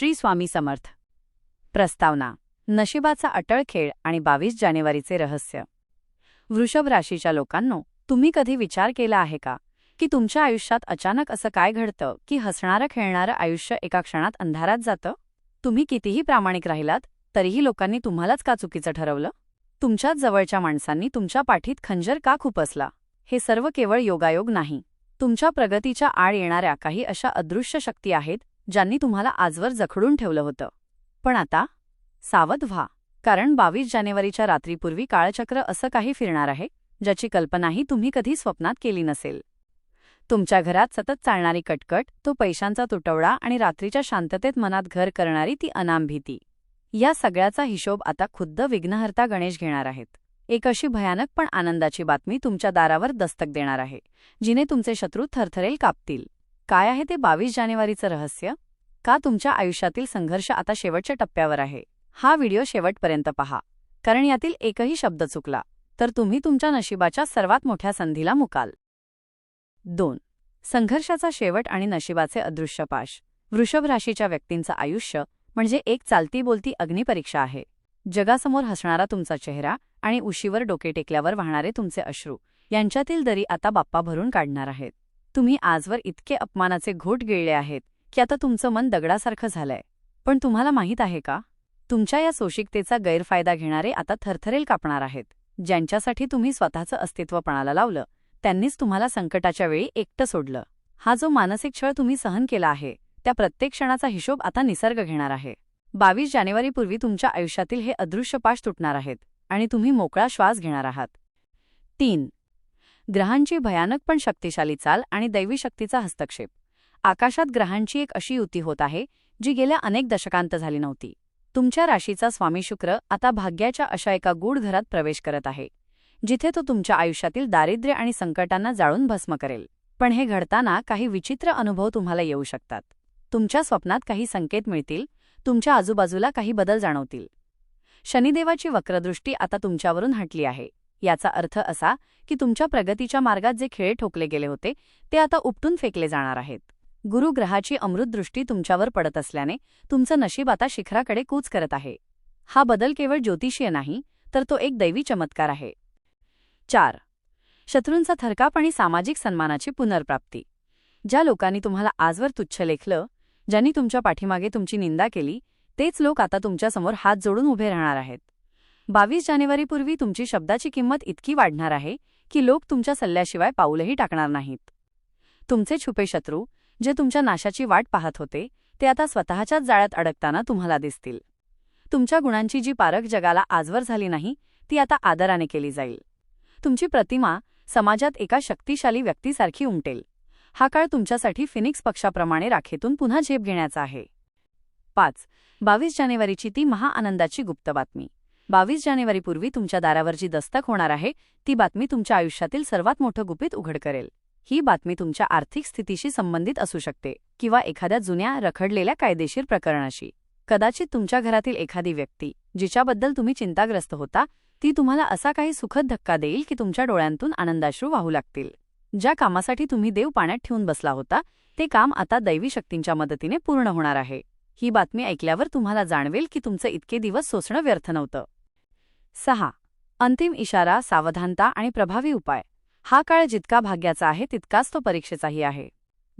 श्री स्वामी समर्थ. प्रस्तावना. नशिबाचा अटळ खेळ आणि 22 जानेवारीचे रहस्य. वृषभ राशीच्या लोकांनो, तुम्ही कधी विचार केला आहे का की तुमच्या आयुष्यात अचानक असं काय घडतं की हसणारं खेळणारं आयुष्य एका क्षणात अंधारात जातं? तुम्ही कितीही प्रामाणिक राहिलात तरीही लोकांनी तुम्हालाच का चुकीचं ठरवलं? तुमच्याच जवळच्या माणसांनी तुमच्या पाठीत खंजर का खुपसला? हे सर्व केवळ योगायोग नाही. तुमच्या प्रगतीच्या आड येणाऱ्या काही अशा अदृश्य शक्ती आहेत ज्यांनी तुम्हाला आजवर जखडून ठेवलं होतं. पण आता सावध व्हा, कारण 22 जानेवारीच्या रात्रीपूर्वी काळचक्र असं काही फिरणार आहे ज्याची कल्पनाही तुम्ही कधी स्वप्नात केली नसेल. तुमच्या घरात सतत चालणारी कटकट, तो पैशांचा तुटवडा आणि रात्रीच्या शांततेत मनात घर करणारी ती अनाम भीती, या सगळ्याचा हिशोब आता खुद्द विघ्नहर्ता गणेश घेणार आहेत. एक अशी भयानक पण आनंदाची बातमी तुमच्या दारावर दस्तक देणार आहे, जिने तुमचे शत्रू थरथरेल कापतील. काय आहे ते 22 जानेवारीचं रहस्य? का तुमच्या आयुष्यातील संघर्ष आता शेवटच्या टप्प्यावर आहे? हा व्हिडिओ शेवटपर्यंत पहा, कारण यातील एकही शब्द चुकला तर तुम्ही तुमच्या नशिबाच्या सर्वात मोठ्या संधीला मुकाल. 2. संघर्षाचा शेवट आणि नशिबाचे अदृश्य पाश. वृषभ राशीच्या व्यक्तींचं आयुष्य म्हणजे एक चालती बोलती अग्निपरीक्षा आहे. जगासमोर हसणारा तुमचा चेहरा आणि उशीवर डोके टेकल्यावर वाहणारे तुमचे अश्रू यांच्यातील दरी आता बाप्पा भरून काढणार आहेत. तुम्ही आजवर इतके अपमानाचे घोट गिळले आहेत की आता तुमचं मन दगडासारखं झालंय. पण तुम्हाला माहीत आहे का, तुमच्या या सोशिकतेचा गैरफायदा घेणारे आता थरथरेल कापणार आहेत. ज्यांच्यासाठी तुम्ही स्वतःचं अस्तित्व पणाला लावलं त्यांनीच तुम्हाला संकटाच्या वेळी एकटं सोडलं. हा जो मानसिक छळ तुम्ही सहन केला आहे त्या प्रत्येक क्षणाचा हिशोब आता निसर्ग घेणार आहे. 22 जानेवारीपूर्वी तुमच्या आयुष्यातील हे अदृश्य पाश तुटणार आहेत आणि तुम्ही मोकळा श्वास घेणार आहात. 3. ग्रहांची भयानक पण शक्तिशाली चाल आणि दैवी शक्तीचा हस्तक्षेप. आकाशात ग्रहांची एक अशी युती होत आहे जी गेल्या अनेक दशकांत झाली नव्हती. तुमच्या राशीचा स्वामी शुक्र आता भाग्याच्या अशा एका गूढ घरात प्रवेश करत आहे, जिथे तो तुमच्या आयुष्यातील दारिद्र्य आणि संकटांना जाळून भस्म करेल. पण हे घडताना काही विचित्र अनुभव तुम्हाला येऊ शकतात. तुमच्या स्वप्नात काही संकेत मिळतील, तुमच्या आजूबाजूला काही बदल जाणवतील. शनिदेवाची वक्रदृष्टी आता तुमच्यावरून हटली आहे. याचा अर्थ असा की तुमच्या प्रगतीच्या मार्गात जे खिळे ठोकले गेले होते ते आता उपटून फेकले जाणार आहेत. गुरुग्रहाची अमृतदृष्टी तुमच्यावर पडत असल्याने तुमचं नशीब आता शिखराकडे कूच करत आहे. हा बदल केवळ ज्योतिषीय नाही, तर तो एक दैवी चमत्कार आहे. 4. शत्रूंचा थरकाप आणि सामाजिक सन्मानाची पुनर्प्राप्ती. ज्या लोकांनी तुम्हाला आजवर तुच्छ लेखलं, ज्यांनी तुमच्या पाठीमागे तुमची निंदा केली, तेच लोक आता तुमच्यासमोर हात जोडून उभे राहणार आहेत. 22 जानेवारीपूर्वी तुमची शब्दाची किंमत इतकी वाढणार आहे की लोक तुमच्या सल्ल्याशिवाय पाऊलही टाकणार नाहीत. तुमचे छुपे शत्रू, जे तुमच्या नाशाची वाट पाहत होते, ते आता स्वतःच्याच जाळ्यात अडकताना तुम्हाला दिसतील. तुमच्या गुणांची जी पारख जगाला आजवर झाली नाही ती आता आदराने केली जाईल. तुमची प्रतिमा समाजात एका शक्तिशाली व्यक्तीसारखी उमटेल. हा काळ तुमच्यासाठी फिनिक्स पक्षाप्रमाणे राखेतून पुन्हा झेप घेण्याचा आहे. 5. 22 जानेवारीची ती महाआनंदाची गुप्त बातमी. 22 जानेवारीपूर्वी तुमच्या दारावर जी दस्तक होणार आहे ती बातमी तुमच्या आयुष्यातील सर्वात मोठं गुपित उघड करेल. ही बातमी तुमच्या आर्थिक स्थितीशी संबंधित असू शकते किंवा एखाद्या जुन्या रखडलेल्या कायदेशीर प्रकरणाशी. कदाचित तुमच्या घरातील एखादी व्यक्ती जिच्याबद्दल तुम्ही चिंताग्रस्त होता ती तुम्हाला असा काही सुखद धक्का देईल की तुमच्या डोळ्यांतून आनंदाश्रू वाहू लागतील. ज्या कामासाठी तुम्ही देव पाण्यात ठेवून बसला होता ते काम आता दैवी शक्तींच्या मदतीने पूर्ण होणार आहे. ही बातमी ऐकल्यावर तुम्हाला जाणवेल की तुमचं इतके दिवस सोसणं व्यर्थ नव्हतं. 6. अंतिम इशारा, सावधानता आणि प्रभावी उपाय. हा काळ जितका भाग्याचा आहे तितकाच तो परीक्षेचाही आहे.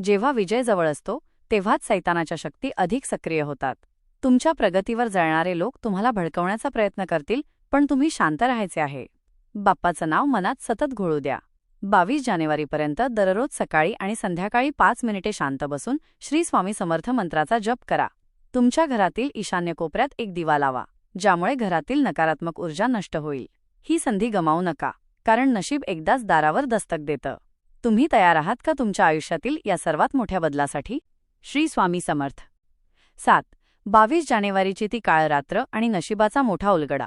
जेव्हा विजय जवळ असतो तेव्हाच सैतानाच्या शक्ती अधिक सक्रिय होतात. तुमच्या प्रगतीवर जळणारे लोक तुम्हाला भडकवण्याचा प्रयत्न करतील, पण तुम्ही शांत राहायचे आहे. बाप्पाचं नाव मनात सतत घोळू द्या. 22 जानेवारीपर्यंत दररोज सकाळी आणि संध्याकाळी 5 मिनिटे शांत बसून श्री स्वामी समर्थ मंत्राचा जप करा. तुमच्या घरातील ईशान्य कोपऱ्यात एक दिवा लावा, ज्यामुळे घरातील नकारात्मक ऊर्जा नष्ट होईल. ही संधी गमावू नका, कारण नशीब एकदाच दारावर दस्तक देतं. तुम्ही तयार आहात का तुमच्या आयुष्यातील या सर्वात मोठ्या बदलासाठी? श्री स्वामी समर्थ. 7. 22 जानेवारीची ती काळ रात्र आणि नशिबाचा मोठा उलगडा.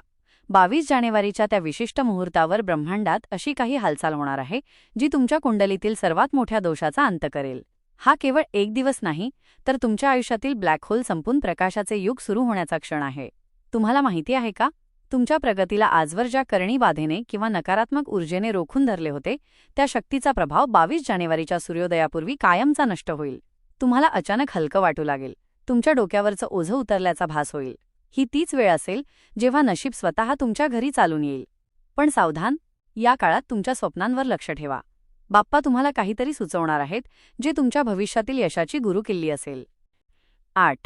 22 जानेवारीच्या त्या विशिष्ट मुहूर्तावर ब्रह्मांडात अशी काही हालचाल होणार आहे जी तुमच्या कुंडलीतील सर्वात मोठ्या दोषाचा अंत करेल. हा केवळ एक दिवस नाही, तर तुमच्या आयुष्यातील ब्लॅक होल संपून प्रकाशाचे युग सुरू होण्याचा क्षण आहे. तुम्हाला माहिती आहे का, तुमच्या प्रगतीला आजवर ज्या करणी बाधेने किंवा नकारात्मक ऊर्जेने रोखून धरले होते त्या शक्तीचा प्रभाव 22 जानेवारीच्या सूर्योदयापूर्वी कायमचा नष्ट होईल. तुम्हाला अचानक हलकं वाटू लागेल, तुमच्या डोक्यावरचं ओझं उतरल्याचा भास होईल. ही तीच वेळ असेल जेव्हा नशीब स्वतः तुमच्या घरी चालून येईल. पण सावधान, या काळात तुमच्या स्वप्नांवर लक्ष ठेवा. बाप्पा तुम्हाला काहीतरी सुचवणार आहेत जे तुमच्या भविष्यातील यशाची गुरुकिल्ली असेल. 8.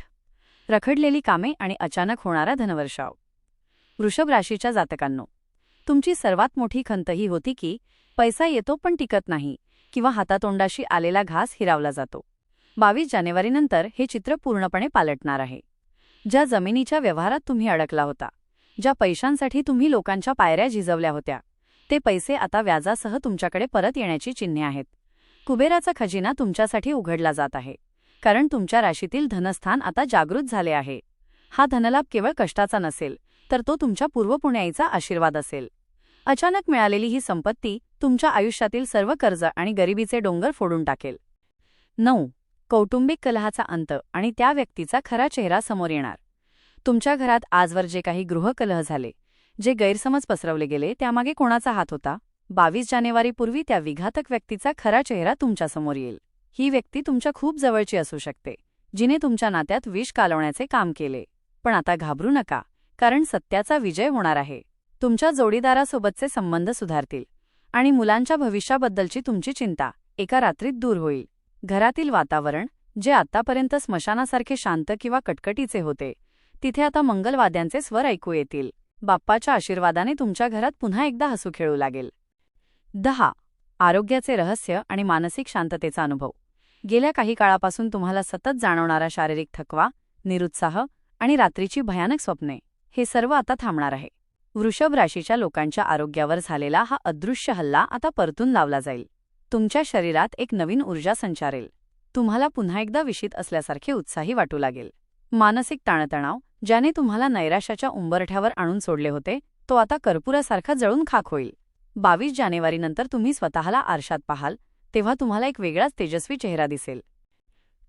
रखडलेली कामे आणि अचानक होणारा धनवर्षाव. वृषभ राशीच्या जातकांनो, तुमची सर्वात मोठी खंत ही होती की पैसा येतो पण टिकत नाही किंवा हातातोंडाशी आलेला घास हिरावला जातो. 22 जानेवारीनंतर हे चित्र पूर्णपणे पालटणार आहे. ज्या जमिनीच्या व्यवहारात तुम्ही अडकला होता, ज्या पैशांसाठी तुम्ही लोकांच्या पायऱ्या झिजवल्या होत्या, ते पैसे आता व्याजासह तुमच्याकडे परत येण्याची चिन्हे आहेत. कुबेराचा खजिना तुमच्यासाठी उघडला जात आहे, कारण तुमच्या राशीतील धनस्थान आता जागृत झाले आहे. हा धनलाभ केवळ कष्टाचा नसेल, तर तो तुमच्या पूर्वपुण्याईचा आशीर्वाद असेल. अचानक मिळालेली ही संपत्ती तुमच्या आयुष्यातील सर्व कर्ज आणि गरिबीचे डोंगर फोडून टाकेल. 9. कौटुंबिक कलहाचा अंत आणि त्या व्यक्तीचा खरा चेहरा समोर येणार. तुमच्या घरात आजवर जे काही गृहकलह झाले, जे गैरसमज पसरवले गेले, त्यामागे कोणाचा हात होता? 22 जानेवारीपूर्वी त्या विघातक व्यक्तीचा खरा चेहरा तुमच्यासमोर येईल. ही व्यक्ती तुमच्या खूप जवळची असू शकते, जिने तुमच्या नात्यात विष कालवण्याचे काम केले. पण आता घाबरू नका, कारण सत्याचा विजय होणार आहे. तुमच्या जोडीदारासोबतचे संबंध सुधारतील आणि मुलांच्या भविष्याबद्दलची तुमची चिंता एका रात्रीत दूर होईल. घरातील वातावरण, जे आतापर्यंत स्मशानासारखे शांत किंवा कटकटीचे होते, तिथे आता मंगलवाद्यांचे स्वर ऐकू येतील. बाप्पाच्या आशीर्वादाने तुमच्या घरात पुन्हा एकदा हसू खेळू लागेल. 10. आरोग्याचे रहस्य आणि मानसिक शांततेचा अनुभव. गेल्या काही काळापासून तुम्हाला सतत जाणवणारा शारीरिक थकवा, निरुत्साह आणि रात्रीची भयानक स्वप्ने, हे सर्व आता थांबणार आहे. वृषभ राशीच्या लोकांच्या आरोग्यावर झालेला हा अदृश्य हल्ला आता परतून लावला जाईल. तुमच्या शरीरात एक नवीन ऊर्जा संचारेल. तुम्हाला पुन्हा एकदा विशीत असल्यासारखे उत्साही वाटू लागेल. मानसिक ताणतणाव, ज्याने तुम्हाला नैराश्याच्या उंबरठ्यावर आणून सोडले होते, तो आता कर्पुरासारखा जळून खाक होईल. 22 जानेवारीनंतर तुम्ही स्वतःला आरशात पाहाल, तेव्हा तुम्हाला एक वेगळाच तेजस्वी चेहरा दिसेल.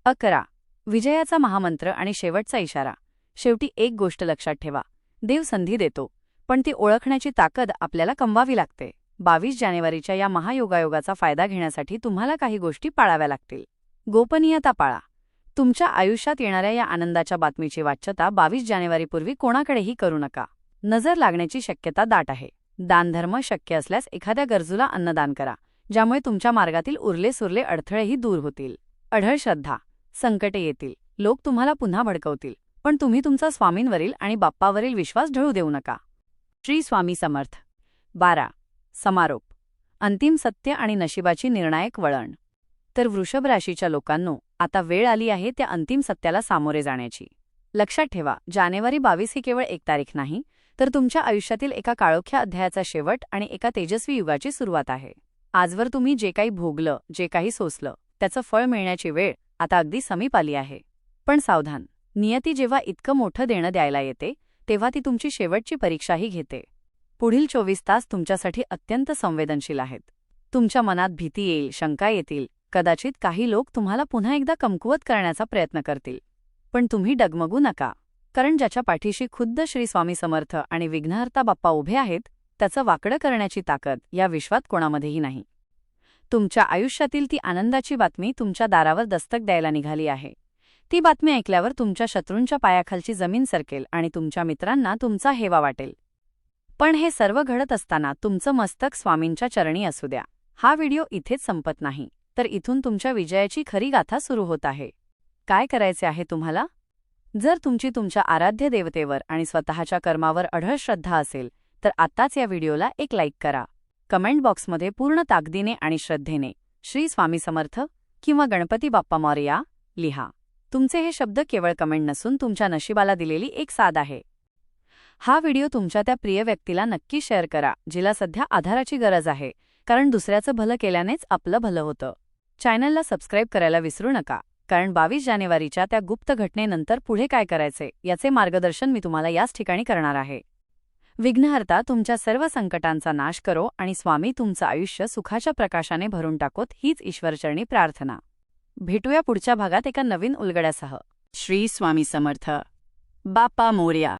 11. विजयाचा महामंत्र आणि शेवटचा इशारा. शेवटी एक गोष्ट लक्षात ठेवा, देव संधी देतो, पण ती ओळखण्याची ताकद आपल्याला कमवावी लागते. 22 जानेवारीच्या या महायोगायोगाचा फायदा घेण्यासाठी तुम्हाला काही गोष्टी पाळाव्या लागतील. गोपनीयता पाळा. तुमच्या आयुष्यात येणाऱ्या या आनंदाच्या बातमीची वाच्यता 22 जानेवारीपूर्वी कोणाकडेही करू नका. नजर लागण्याची शक्यता दाट आहे. दानधर्म शक्य असल्यास एखाद्या गरजूला अन्नदान करा, ज्यामुळे तुमच्या मार्गातील उरले-सुरले अडथळेही दूर होतील. अढळ श्रद्धा. संकटे येतील, लोक तुम्हाला पुन्हा भडकवतील, पण तुम्ही तुमचा स्वामींवरील आणि बाप्पावरील विश्वास ढळू देऊ नका. श्री स्वामी समर्थ. 12. समारोप. अंतिम सत्य आणि नशिबाची निर्णायक वळण. तर वृषभ राशीच्या लोकांनो, आता वेळ आली आहे त्या अंतिम सत्याला सामोरे जाण्याची. लक्षात ठेवा, जानेवारी 22 ही केवळ एक तारीख नाही, तर तुमच्या आयुष्यातील एका काळोख्या अध्यायाचा शेवट आणि एका तेजस्वी युगाची सुरुवात आहे. आजवर तुम्ही जे काही भोगलं, जे काही सोसलं, त्याचं फळ मिळण्याची वेळ आता अगदी समीप आली आहे. पण सावधान, नियती जेव्हा इतकं मोठं देणं द्यायला येते, तेव्हा ती तुमची शेवटची परीक्षाही घेते. पुढील 24 तास तुमच्यासाठी अत्यंत संवेदनशील आहेत. तुमच्या मनात भीती येईल, शंका येतील, कदाचित काही लोक तुम्हाला पुन्हा एकदा कमकुवत करण्याचा प्रयत्न करतील. पण तुम्ही डगमगू नका, कारण ज्याच्या पाठीशी खुद्द श्री स्वामी समर्थ आणि विघ्नहर्ता बाप्पा उभे आहेत, त्याचं वाकडं करण्याची ताकद या विश्वात कोणामध्येही नाही. तुमच्या आयुष्यातील ती आनंदाची बातमी तुमच्या दारावर दस्तक द्यायला निघाली आहे. ती बातमी ऐकल्यावर तुमच्या शत्रूंच्या पायाखालची जमीन सरकेल आणि तुमच्या मित्रांना तुमचा हेवा वाटेल. पण हे सर्व घडत असताना तुमचं मस्तक स्वामींच्या चरणी असू द्या. हा व्हिडिओ इथेच संपत नाही, तर इथून तुमच्या विजयाची खरी गाथा सुरू होत आहे. काय करायचे आहे तुम्हाला? जर तुमची तुमच्या आराध्य देवतेवर आणि स्वतःच्या कर्मावर अढळ श्रद्धा असेल, तर आत्ताच या व्हिडिओला एक लाईक करा. कमेंट बॉक्समध्ये पूर्ण ताकदीने आणि श्रद्धेने श्री स्वामी समर्थ किंवा गणपती बाप्पा मोरया लिहा. तुमचे हे शब्द केवळ कमेंट नसून तुमच्या नशिबाला दिलेली एक साथ आहे. हा व्हिडिओ तुमच्या त्या प्रिय व्यक्तीला नक्की शेअर करा, जिला सध्या आधाराची गरज आहे, कारण दुसऱ्याचं भलं केल्यानेच आपलं भलं होतं. चॅनलला सबस्क्राईब करायला विसरू नका, कारण 22 जानेवारीच्या त्या गुप्त घटनेनंतर पुढे काय करायचे याचे मार्गदर्शन मी तुम्हाला याच ठिकाणी करणार आहे. विघ्नहर्ता तुमच्या सर्व संकटांचा नाश करो आणि स्वामी तुमचं आयुष्य सुखाच्या प्रकाशाने भरून टाकोत, हीच ईश्वरचरणी प्रार्थना. भेटूया पुढच्या भागात एका नवीन उलगड्यासह. श्री स्वामी समर्थ. बाप्पा मोरया.